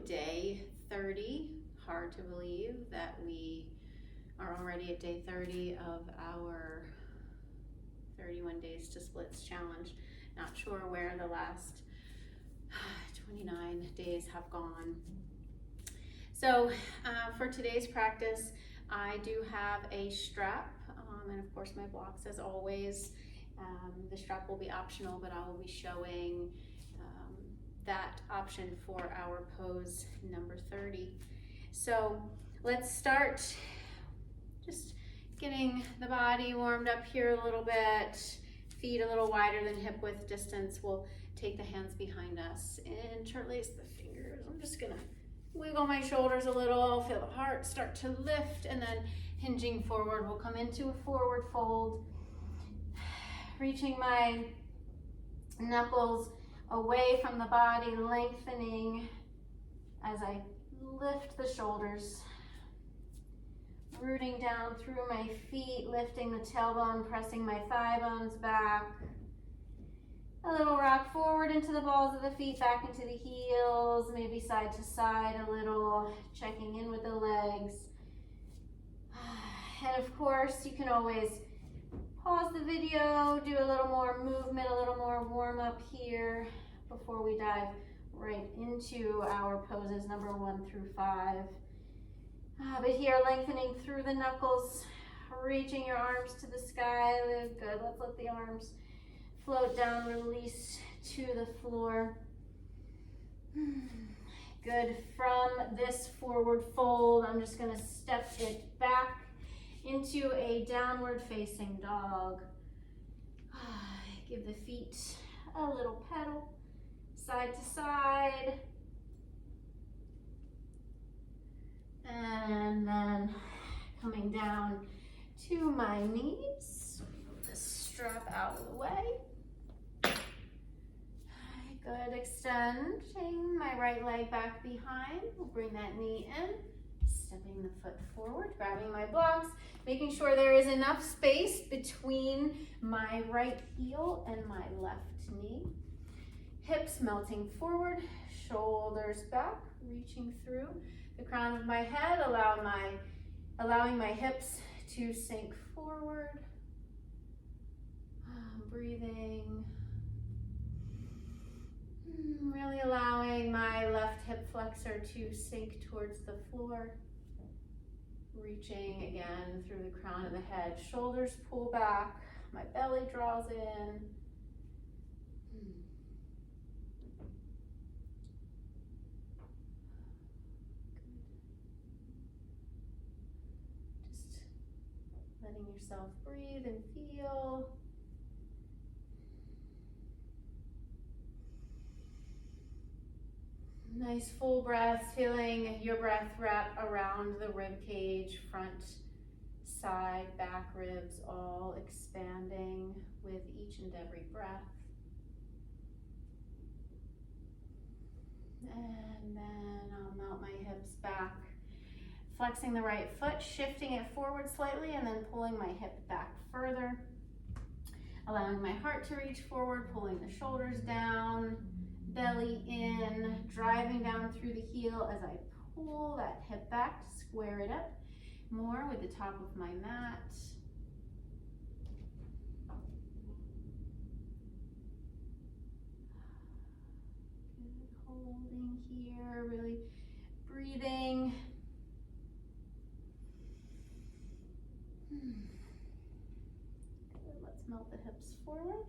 day 30. Hard to believe that we are already at day 30 of our 31 Days to Splits challenge. Not sure where the last 29 days have gone. So for today's practice, I do have a strap, and of course my blocks as always. The strap will be optional, but I will be showing that option for our pose number 30. So let's start just getting the body warmed up here a little bit, feet a little wider than hip width distance. We'll take the hands behind us, interlace the fingers. I'm just gonna wiggle my shoulders a little, feel the heart start to lift, and then hinging forward, we'll come into a forward fold, reaching my knuckles away from the body, lengthening as I lift the shoulders, rooting down through my feet, lifting the tailbone, pressing my thigh bones back. A little rock forward into the balls of the feet, back into the heels, maybe side to side a little, checking in with the legs. And of course, you can always pause the video, do a little more movement, a little more warm up here before we dive right into our poses number 1 through 5. But here, lengthening through the knuckles, reaching your arms to the sky. Good, let's let the arms float down, release to the floor. Good, from this forward fold, I'm just gonna step it back into a downward facing dog. Give the feet a little pedal, side to side. And then coming down to my knees, move this strap out of the way. Good, extending my right leg back behind. We'll bring that knee in, stepping the foot forward, grabbing my blocks, making sure there is enough space between my right heel and my left knee. Hips melting forward, shoulders back, reaching through the crown of my head, allowing my hips to sink forward. Breathing. Really allowing my left hip flexor to sink towards the floor. Reaching again through the crown of the head. Shoulders pull back. My belly draws in. Just letting yourself breathe and feel. Nice full breath, feeling your breath wrap around the rib cage, front, side, back ribs, all expanding with each and every breath. And then I'll melt my hips back, flexing the right foot, shifting it forward slightly, and then pulling my hip back further. Allowing my heart to reach forward, pulling the shoulders down. Belly in, driving down through the heel as I pull that hip back to square it up more with the top of my mat. Good, holding here, really breathing. Good, let's melt the hips forward.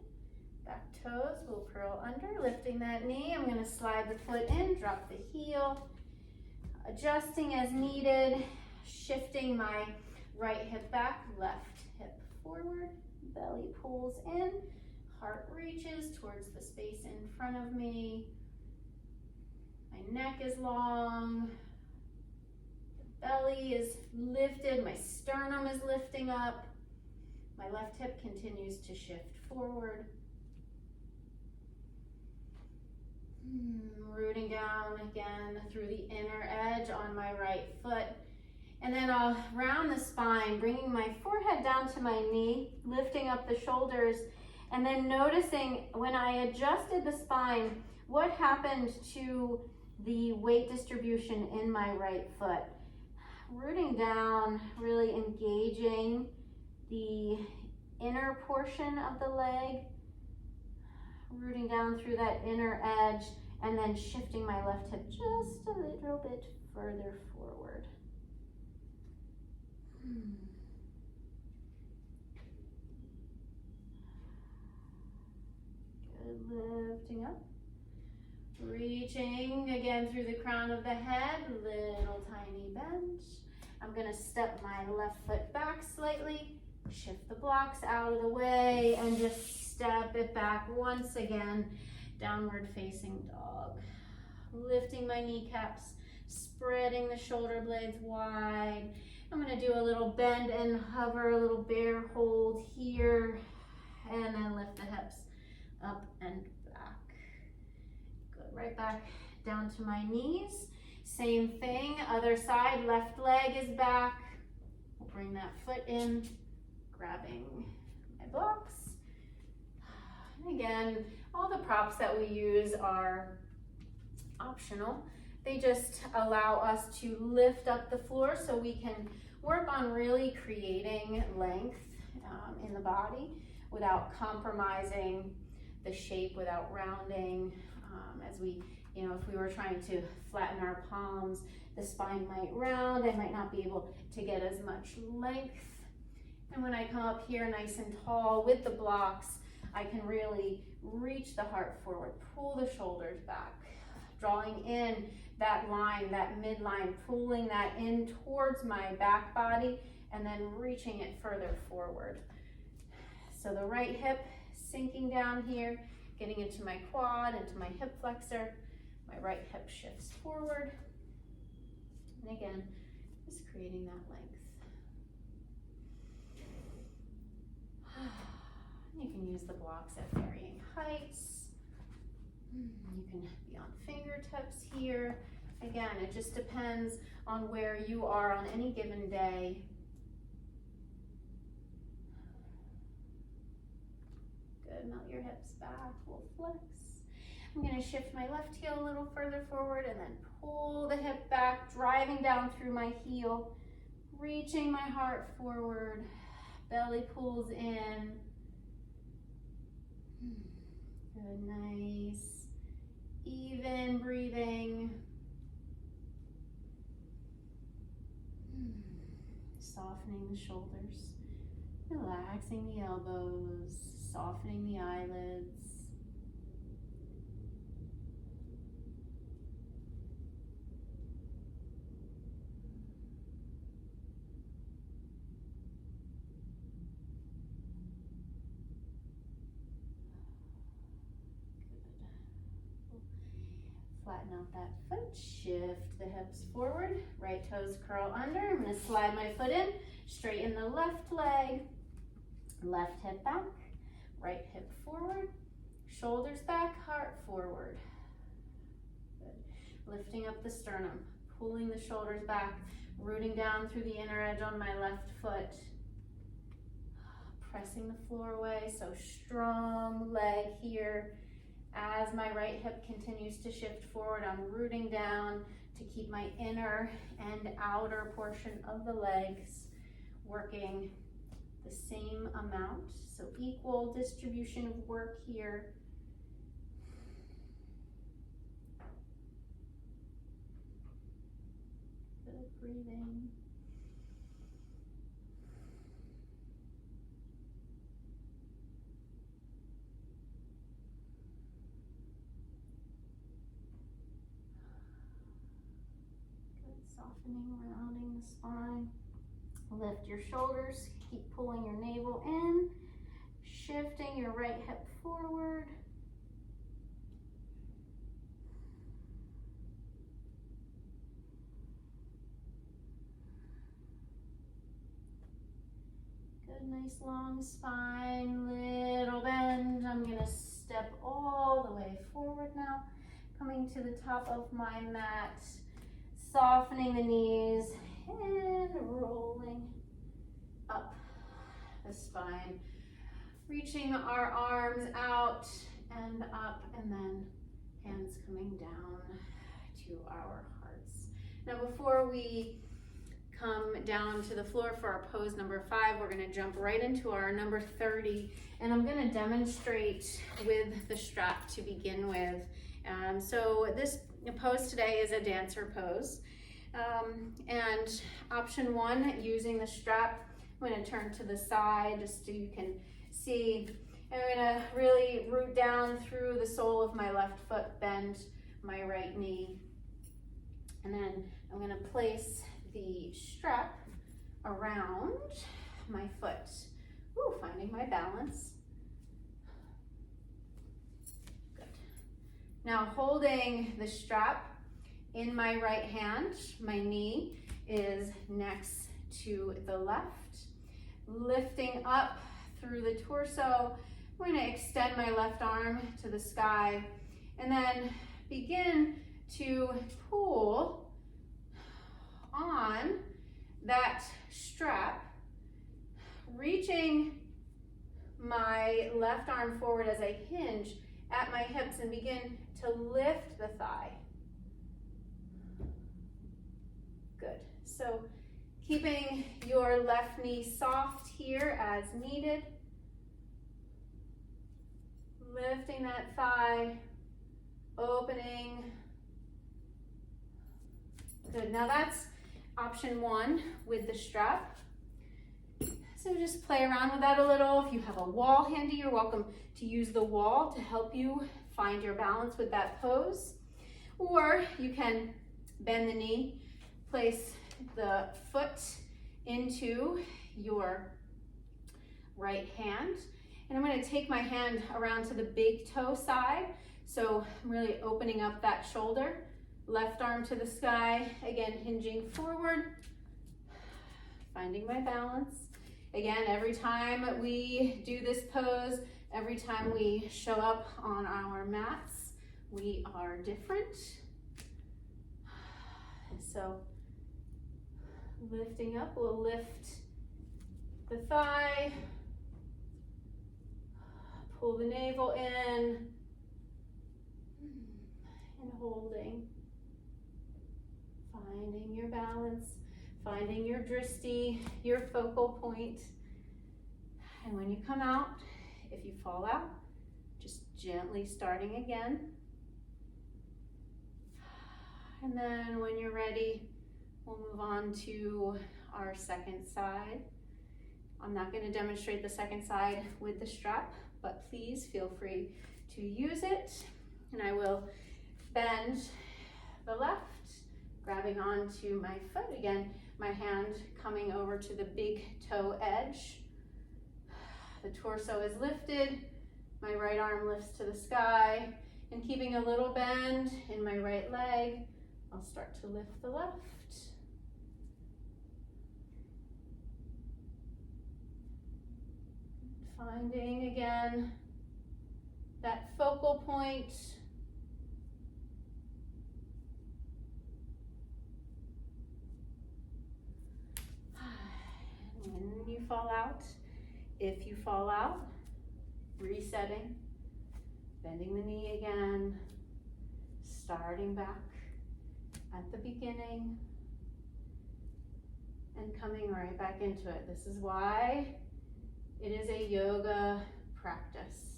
Back toes will curl under, lifting that knee. I'm going to slide the foot in, drop the heel, adjusting as needed, shifting my right hip back, left hip forward, belly pulls in, heart reaches towards the space in front of me. My neck is long, the belly is lifted, my sternum is lifting up, my left hip continues to shift forward. Rooting down again through the inner edge on my right foot. And then I'll round the spine, bringing my forehead down to my knee, lifting up the shoulders, and then noticing when I adjusted the spine, what happened to the weight distribution in my right foot. Rooting down, really engaging the inner portion of the leg, rooting down through that inner edge, and then shifting my left hip just a little bit further forward. Good, lifting up. Reaching again through the crown of the head, little tiny bend. I'm gonna step my left foot back slightly, shift the blocks out of the way, and just step it back once again, downward facing dog. Lifting my kneecaps, spreading the shoulder blades wide. I'm gonna do a little bend and hover, a little bear hold here, and then lift the hips up and back. Good, right back down to my knees. Same thing, other side, left leg is back. We'll bring that foot in, grabbing my blocks. And again, all the props that we use are optional. They just allow us to lift up the floor so we can work on really creating length in the body without compromising the shape, without rounding. As we, if we were trying to flatten our palms, the spine might round. I might not be able to get as much length. And when I come up here nice and tall with the blocks, I can really reach the heart forward, pull the shoulders back, drawing in that line, that midline, pulling that in towards my back body, and then reaching it further forward. So the right hip sinking down here, getting into my quad, into my hip flexor. My right hip shifts forward. And again, just creating that length. You can use the blocks at varying heights. You can be on fingertips here. Again, it just depends on where you are on any given day. Good, melt your hips back, we'll flex. I'm gonna shift my left heel a little further forward and then pull the hip back, driving down through my heel, reaching my heart forward, belly pulls in. Good, nice, even breathing. Softening the shoulders, relaxing the elbows, softening the eyelids. Flatten out that foot, shift the hips forward, right toes curl under. I'm gonna slide my foot in, straighten the left leg, left hip back, right hip forward, shoulders back, heart forward. Good. Lifting up the sternum, pulling the shoulders back, rooting down through the inner edge on my left foot. Pressing the floor away, so strong leg here. As my right hip continues to shift forward, I'm rooting down to keep my inner and outer portion of the legs working the same amount. So equal distribution of work here. Good breathing. Softening, rounding the spine. Lift your shoulders, keep pulling your navel in, shifting your right hip forward. Good, nice long spine, little bend. I'm gonna step all the way forward now, coming to the top of my mat. Softening the knees and rolling up the spine. Reaching our arms out and up, and then hands coming down to our hearts. Now before we come down to the floor for our pose number 5, we're gonna jump right into our number 30, and I'm gonna demonstrate with the strap to begin with. So this pose today is a dancer pose. And option 1, using the strap, I'm gonna turn to the side just so you can see. I'm gonna really root down through the sole of my left foot, bend my right knee, and then I'm gonna place the strap around my foot. Ooh, finding my balance. Good. Now holding the strap in my right hand, my knee is next to the left. Lifting up through the torso, I'm going to extend my left arm to the sky and then begin to pull on that strap, reaching my left arm forward as I hinge at my hips and begin to lift the thigh. Good. So keeping your left knee soft here as needed. Lifting that thigh, opening. Good. Now that's option 1 with the strap. So just play around with that a little. If you have a wall handy, you're welcome to use the wall to help you find your balance with that pose. Or you can bend the knee, place the foot into your right hand. And I'm going to take my hand around to the big toe side. So I'm really opening up that shoulder. Left arm to the sky, again hinging forward, finding my balance. Again, every time we do this pose, every time we show up on our mats, we are different. So lifting up, we'll lift the thigh, pull the navel in, and holding. Finding your balance, finding your drishti, your focal point. And when you come out, if you fall out, just gently starting again. And then when you're ready, we'll move on to our second side. I'm not going to demonstrate the second side with the strap, but please feel free to use it. And I will bend the left, grabbing onto my foot again, my hand coming over to the big toe edge. The torso is lifted, my right arm lifts to the sky, and keeping a little bend in my right leg, I'll start to lift the left. Finding again that focal point. When you fall out, if you fall out, resetting, bending the knee again, starting back at the beginning, and coming right back into it. This is why it is a yoga practice.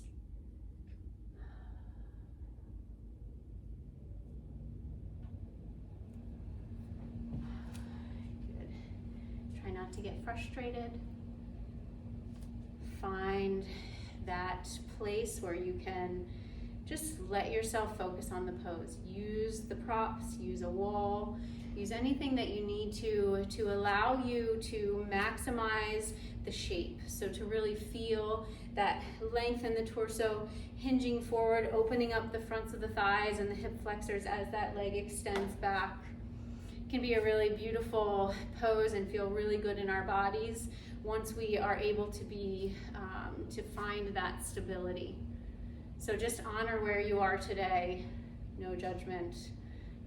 Try not to get frustrated. Find that place where you can just let yourself focus on the pose. Use the props, use a wall, use anything that you need to allow you to maximize the shape. So to really feel that length in the torso, hinging forward, opening up the fronts of the thighs and the hip flexors as that leg extends back. Can be a really beautiful pose and feel really good in our bodies once we are able to be to find that stability. So just honor where you are today. No judgment,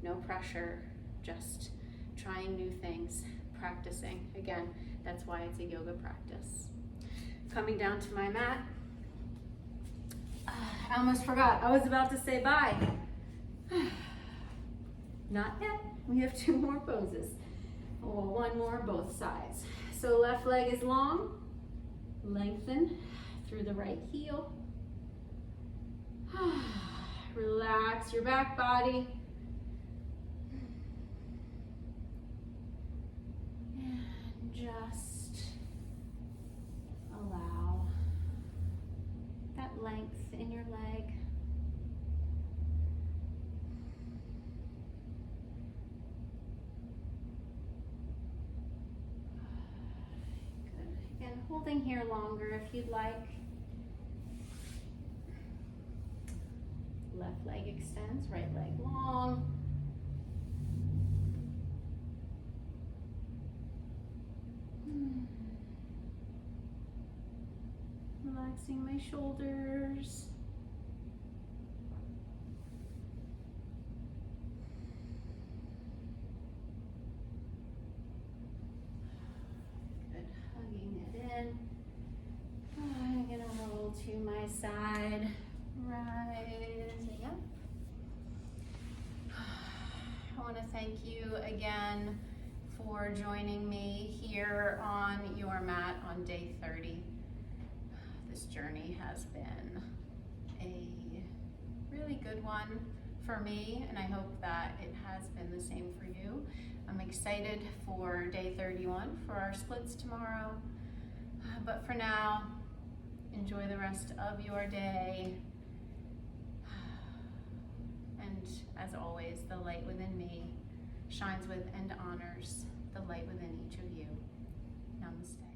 no pressure, just trying new things, practicing. Again, that's why it's a yoga practice. Coming down to my mat. I almost forgot, I was about to say bye. Not yet, we have 2 more poses. Oh, 1 more, both sides. So left leg is long, lengthen through the right heel. Relax your back body. And just allow that length in your leg. Good. Again, holding here longer if you'd like. Left leg extends, right leg long. Relaxing my shoulders. Good, hugging it in. I'm gonna roll to my side, rising up. I wanna thank you again for joining me here on your mat on day 30. This journey has been a really good one for me, and I hope that it has been the same for you. I'm excited for day 31 for our splits tomorrow, but for now, enjoy the rest of your day. And as always, the light within me shines with and honors the light within each of you. Namaste.